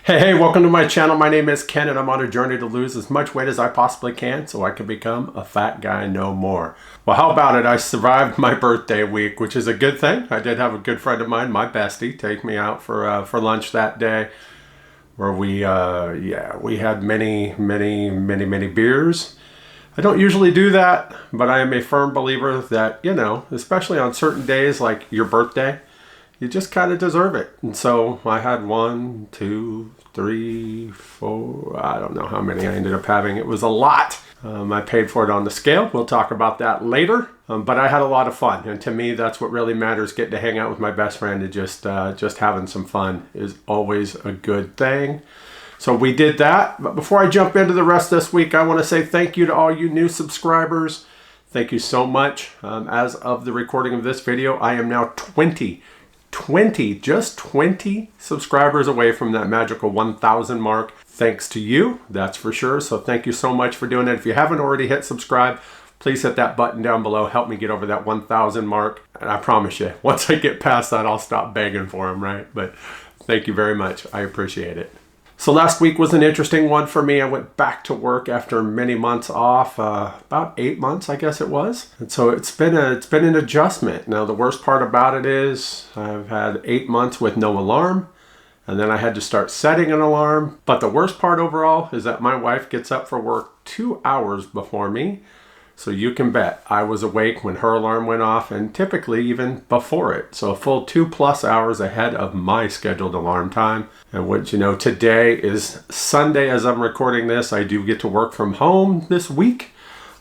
Hey, welcome to my channel. My name is Ken and I'm on a journey to lose as much weight as I possibly can so I can become a fat guy no more. Well, how about it? I survived my birthday week, which is a good thing. I did have a good friend of mine, my bestie, take me out for lunch that day where we had many beers. I don't usually do that, but I am a firm believer that, especially on certain days like your birthday, you just kind of deserve it. And so I had 1, 2, 3, 4, I don't know how many I ended up having. It was a lot. I paid for it on the scale. We'll talk about that later. But I had a lot of fun. And to me, that's what really matters. Getting to hang out with my best friend and just having some fun is always a good thing. So we did that. But before I jump into the rest of this week, I want to say thank you to all you new subscribers. Thank you so much. As of the recording of this video, I am now 20 subscribers away from that magical 1,000 mark. Thanks to you, that's for sure. So thank you so much for doing it. If you haven't already hit subscribe, please hit that button down below. Help me get over that 1,000 mark. And I promise you, once I get past that, I'll stop begging for them, right? But thank you very much. I appreciate it. So last week was an interesting one for me. I went back to work after many months off, about 8 months, I guess it was. And so it's been an adjustment. Now the worst part about it is I've had 8 months with no alarm, and then I had to start setting an alarm. But the worst part overall is that my wife gets up for work 2 hours before me. So you can bet I was awake when her alarm went off, and typically even before it. So a full 2+ hours ahead of my scheduled alarm time. And what today is Sunday as I'm recording this. I do get to work from home this week.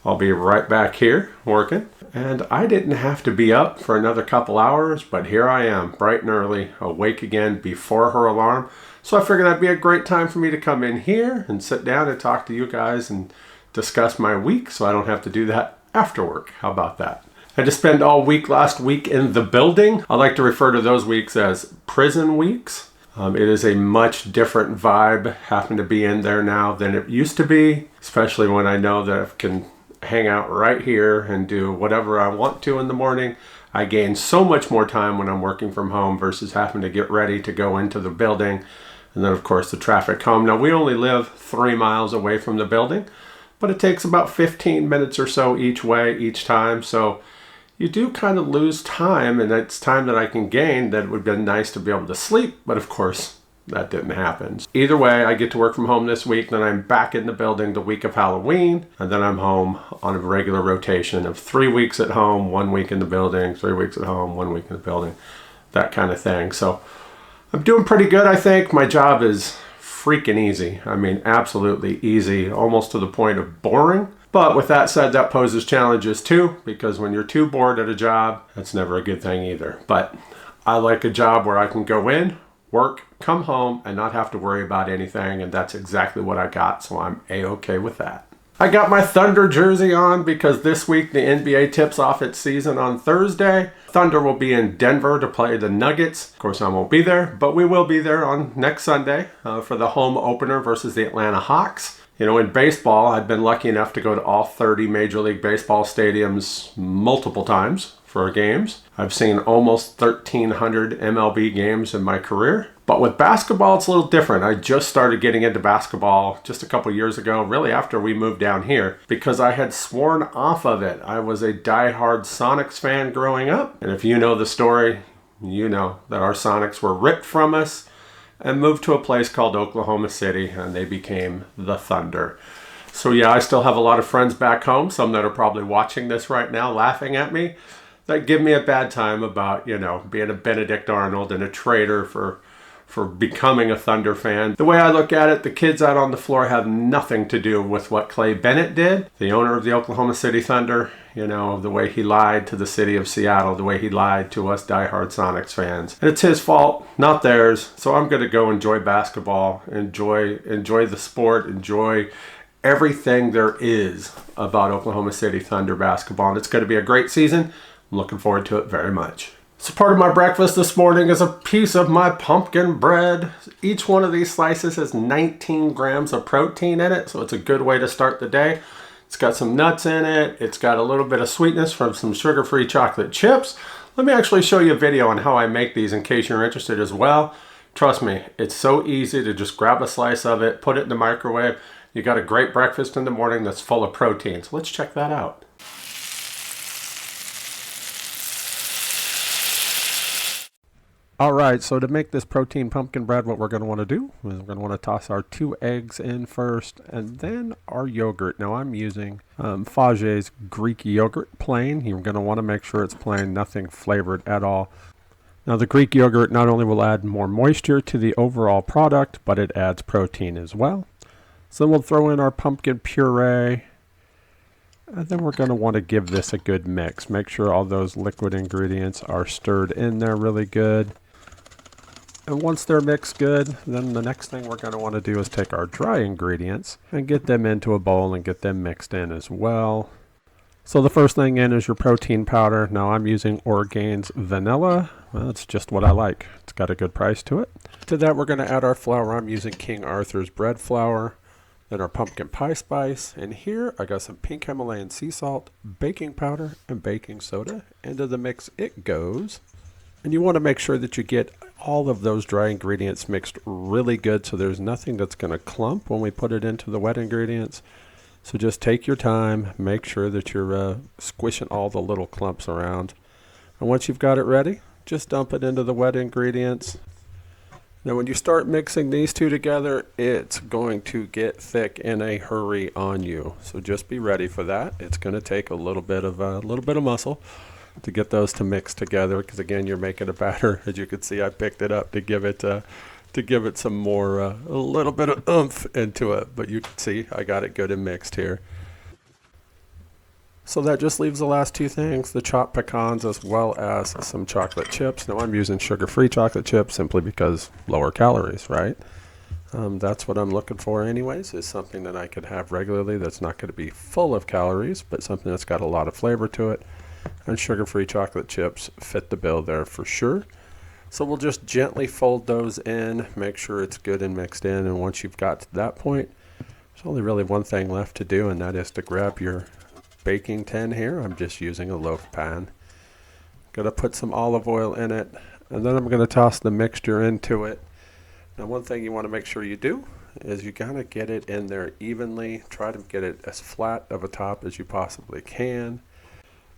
I'll be right back here working. And I didn't have to be up for another couple hours, but here I am, bright and early, awake again before her alarm. So I figured that'd be a great time for me to come in here and sit down and talk to you guys and discuss my week so I don't have to do that after work. How about that? I just spent all week last week in the building. I like to refer to those weeks as prison weeks. It is a much different vibe having to be in there now than it used to be, especially when I know that I can hang out right here and do whatever I want to in the morning. I gain so much more time when I'm working from home versus having to get ready to go into the building. And then of course the traffic home. Now we only live 3 miles away from the building, but it takes about 15 minutes or so each way, each time. So you do kind of lose time, and it's time that I can gain that it would have been nice to be able to sleep. But of course, that didn't happen. Either way, I get to work from home this week, then I'm back in the building the week of Halloween, and then I'm home on a regular rotation of 3 weeks at home, 1 week in the building, 3 weeks at home, 1 week in the building, that kind of thing. So I'm doing pretty good, I think. My job is freaking easy. I mean, absolutely easy, almost to the point of boring. But with that said, that poses challenges too, because when you're too bored at a job, that's never a good thing either. But I like a job where I can go in, work, come home, and not have to worry about anything. And that's exactly what I got. So I'm A-okay with that. I got my Thunder jersey on because this week the NBA tips off its season on Thursday. Thunder will be in Denver to play the Nuggets. Of course, I won't be there, but we will be there on next Sunday for the home opener versus the Atlanta Hawks. In baseball, I've been lucky enough to go to all 30 Major League Baseball stadiums multiple times for games. I've seen almost 1,300 MLB games in my career. But with basketball, it's a little different. I just started getting into basketball just a couple years ago, really after we moved down here, because I had sworn off of it. I was a diehard Sonics fan growing up. And if you know the story, you know that our Sonics were ripped from us and moved to a place called Oklahoma City, and they became the Thunder. So yeah, I still have a lot of friends back home, some that are probably watching this right now laughing at me, that give me a bad time about, being a Benedict Arnold and a traitor for becoming a Thunder fan. The way I look at it, the kids out on the floor have nothing to do with what Clay Bennett did, the owner of the Oklahoma City Thunder. The way he lied to the city of Seattle, the way he lied to us diehard Sonics fans. And it's his fault, not theirs. So I'm going to go enjoy basketball, enjoy the sport, enjoy everything there is about Oklahoma City Thunder basketball. And it's going to be a great season. I'm looking forward to it very much. So part of my breakfast this morning is a piece of my pumpkin bread. Each one of these slices has 19 grams of protein in it, so it's a good way to start the day. It's got some nuts in it. It's got a little bit of sweetness from some sugar-free chocolate chips. Let me actually show you a video on how I make these in case you're interested as well. Trust me, it's so easy to just grab a slice of it, put it in the microwave. You got a great breakfast in the morning that's full of protein. So let's check that out. All right, so to make this protein pumpkin bread, what we're going to want to do is we're going to want to toss our 2 eggs in first, and then our yogurt. Now I'm using Fage's Greek yogurt plain. You're going to want to make sure it's plain, nothing flavored at all. Now the Greek yogurt not only will add more moisture to the overall product, but it adds protein as well. So we'll throw in our pumpkin puree, and then we're going to want to give this a good mix. Make sure all those liquid ingredients are stirred in there really good. And once they're mixed good, then the next thing we're going to want to do is take our dry ingredients and get them into a bowl and get them mixed in as well. So the first thing in is your protein powder. Now I'm using Orgain's vanilla. Well, it's just what I like. It's got a good price to it. To that we're going to add our flour. I'm using King Arthur's bread flour. Then our pumpkin pie spice. And here I got some pink Himalayan sea salt, baking powder, and baking soda. Into the mix it goes. And you want to make sure that you get all of those dry ingredients mixed really good so there's nothing that's going to clump when we put it into the wet ingredients. So just take your time, make sure that you're squishing all the little clumps around. And once you've got it ready, just dump it into the wet ingredients. Now when you start mixing these two together, it's going to get thick in a hurry on you. So just be ready for that. It's going to take a little bit of muscle to get those to mix together, because again, you're making a batter. As you can see, I picked it up to give it some more, a little bit of oomph into it. But you can see I got it good and mixed here. So that just leaves the last two things, the chopped pecans as well as some chocolate chips. Now I'm using sugar-free chocolate chips simply because lower calories, right? That's what I'm looking for anyways, is something that I could have regularly that's not going to be full of calories, but something that's got a lot of flavor to it. And sugar-free chocolate chips fit the bill there for sure. So we'll just gently fold those in, make sure it's good and mixed in. And once you've got to that point, there's only really one thing left to do, and that is to grab your baking tin here. I'm just using a loaf pan. Gonna put some olive oil in it, and then I'm gonna toss the mixture into it. Now one thing you want to make sure you do is you gotta get it in there evenly. Try to get it as flat of a top as you possibly can,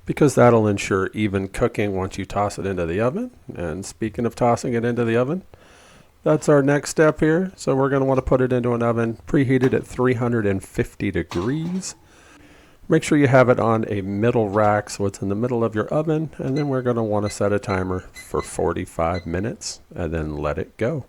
because that'll ensure even cooking once you toss it into the oven. And speaking of tossing it into the oven, that's our next step here. So we're going to want to put it into an oven preheated at 350 degrees. Make sure you have it on a middle rack so it's in the middle of your oven, and then we're going to want to set a timer for 45 minutes and then let it go.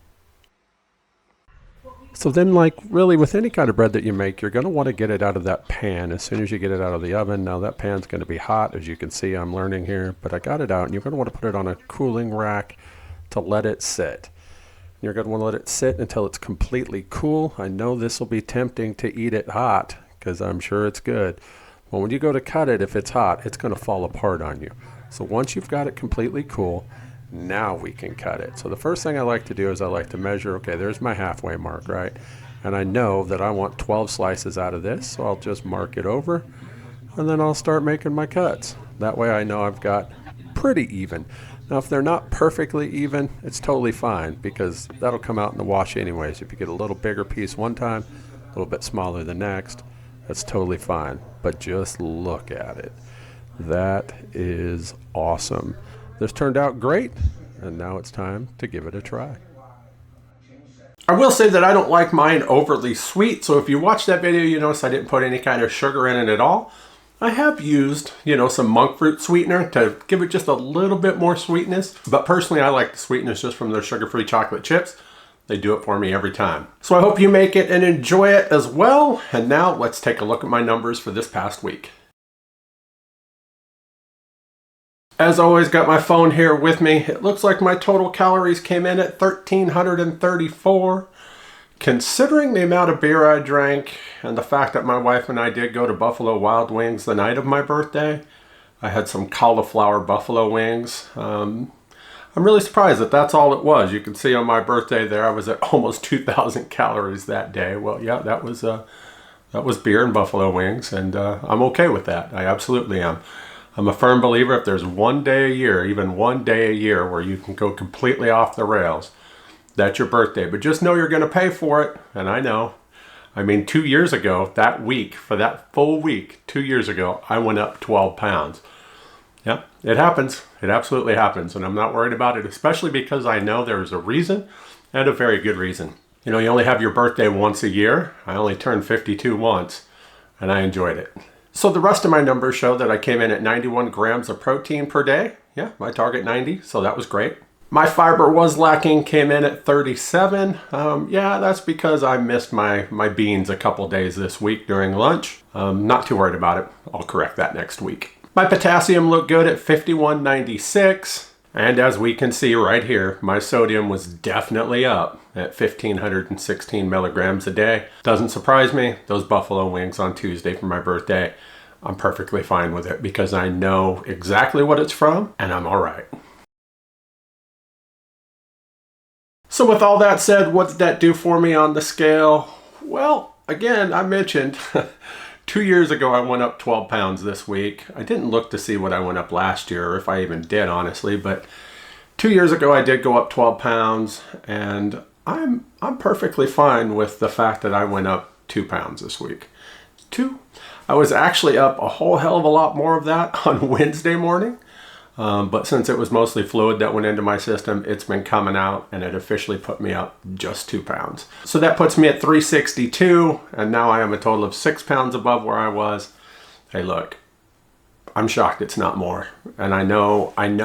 So then, like really with any kind of bread that you make, you're going to want to get it out of that pan as soon as you get it out of the oven. Now that pan's going to be hot, as you can see. I'm learning here, but I got it out, and you're going to want to put it on a cooling rack to let it sit. You're going to want to let it sit until it's completely cool. I know this will be tempting to eat it hot because I'm sure it's good. But when you go to cut it, if it's hot, it's going to fall apart on you. So once you've got it completely cool, now we can cut it. So the first thing I like to do is I like to measure, okay, there's my halfway mark, right? And I know that I want 12 slices out of this, so I'll just mark it over, and then I'll start making my cuts. That way I know I've got pretty even. Now if they're not perfectly even, it's totally fine, because that'll come out in the wash anyways. If you get a little bigger piece one time, a little bit smaller the next, that's totally fine. But just look at it. That is awesome. This turned out great, and now it's time to give it a try. I will say that I don't like mine overly sweet, so if you watch that video, you notice I didn't put any kind of sugar in it at all. I have used, some monk fruit sweetener to give it just a little bit more sweetness, but personally I like the sweetness just from their sugar-free chocolate chips. They do it for me every time. So I hope you make it and enjoy it as well. And now let's take a look at my numbers for this past week. As always, got my phone here with me. It looks like my total calories came in at 1,334. Considering the amount of beer I drank and the fact that my wife and I did go to Buffalo Wild Wings the night of my birthday, I had some cauliflower buffalo wings. I'm really surprised that that's all it was. You can see on my birthday there, I was at almost 2,000 calories that day. Well, yeah, that was beer and buffalo wings, and I'm okay with that. I absolutely am. I'm a firm believer if there's one day a year, even one day a year, where you can go completely off the rails, that's your birthday. But just know you're going to pay for it. And I know. I mean, 2 years ago, that week, for that full week, 2 years ago, I went up 12 pounds. Yeah, it happens. It absolutely happens. And I'm not worried about it, especially because I know there's a reason, and a very good reason. You know, you only have your birthday once a year. I only turned 52 once, and I enjoyed it. So the rest of my numbers show that I came in at 91 grams of protein per day. Yeah, my target 90, so that was great. My fiber was lacking, came in at 37. Yeah, that's because I missed my beans a couple days this week during lunch. Not too worried about it. I'll correct that next week. My potassium looked good at 5196. And as we can see right here, my sodium was definitely up at 1,516 milligrams a day. Doesn't surprise me. Those buffalo wings on Tuesday for my birthday, I'm perfectly fine with it because I know exactly what it's from and I'm all right. So with all that said, what did that do for me on the scale? Well, again, I mentioned 2 years ago, I went up 12 pounds this week. I didn't look to see what I went up last year, or if I even did, honestly, but 2 years ago, I did go up 12 pounds, and I'm perfectly fine with the fact that I went up 2 pounds this week. 2. I was actually up a whole hell of a lot more of that on Wednesday morning, but since it was mostly fluid that went into my system, it's been coming out, and it officially put me up just 2 pounds. So that puts me at 362, and now I am a total of 6 pounds above where I was. Hey, look, I'm shocked it's not more. And I know, I'm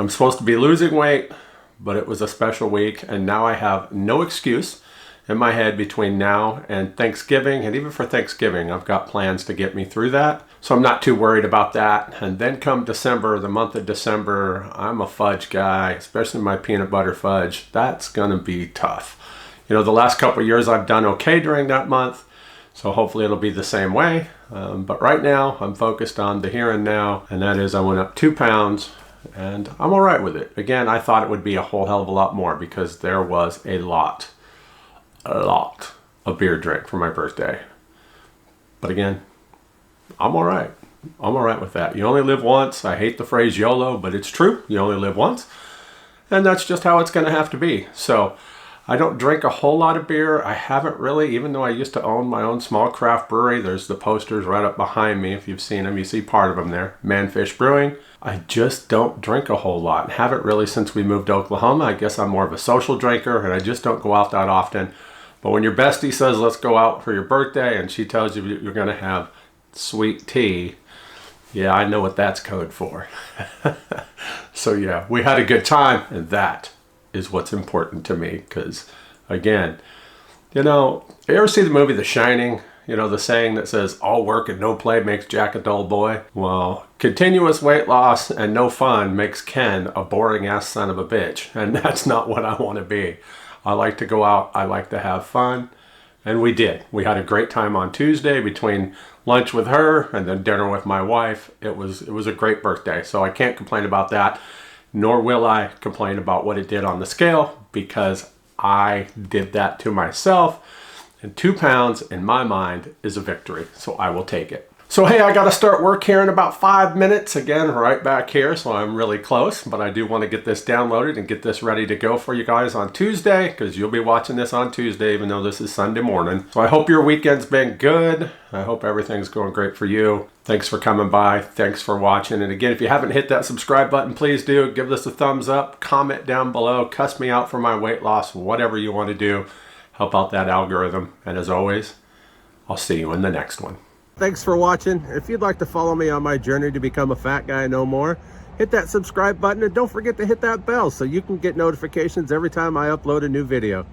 supposed to be losing weight, but it was a special week, and now I have no excuse in my head between now and Thanksgiving. And even for Thanksgiving, I've got plans to get me through that. So I'm not too worried about that. And then come December, the month of December, I'm a fudge guy, especially my peanut butter fudge. That's gonna be tough. You know, the last couple of years I've done okay during that month, so hopefully it'll be the same way. But right now I'm focused on the here and now, and that is I went up 2 pounds and I'm all right with it. Again, I thought it would be a whole hell of a lot more because there was a lot of beer drink for my birthday. But again, I'm all right. I'm all right with that. You only live once. I hate the phrase YOLO, but it's true. You only live once. And that's just how it's going to have to be. So I don't drink a whole lot of beer. I haven't really, even though I used to own my own small craft brewery. There's the posters right up behind me. If you've seen them, you see part of them there. Manfish Brewing. I just don't drink a whole lot. Haven't really since we moved to Oklahoma. I guess I'm more of a social drinker, and I just don't go out that often. But when your bestie says, let's go out for your birthday, and she tells you you're going to have sweet tea, yeah, I know what that's code for. So yeah, we had a good time, and that is what's important to me. Because again, you know, you ever see the movie The Shining? You know, the saying that says, all work and no play makes Jack a dull boy. Well, continuous weight loss and no fun makes Ken a boring ass son of a bitch. And that's not what I want to be. I like to go out, I like to have fun, and we did. We had a great time on Tuesday between lunch with her and then dinner with my wife. It was a great birthday, so I can't complain about that, nor will I complain about what it did on the scale, because I did that to myself, and 2 pounds in my mind is a victory, so I will take it. So hey, I got to start work here in about 5 minutes. Again, right back here, so I'm really close, but I do want to get this downloaded and get this ready to go for you guys on Tuesday, because you'll be watching this on Tuesday, even though this is Sunday morning. So I hope your weekend's been good. I hope everything's going great for you. Thanks for coming by. Thanks for watching. And again, if you haven't hit that subscribe button, please do. Give this a thumbs up. Comment down below. Cuss me out for my weight loss. Whatever you want to do. Help out that algorithm. And as always, I'll see you in the next one. Thanks for watching. If you'd like to follow me on my journey to become a fat guy no more, hit that subscribe button and don't forget to hit that bell so you can get notifications every time I upload a new video.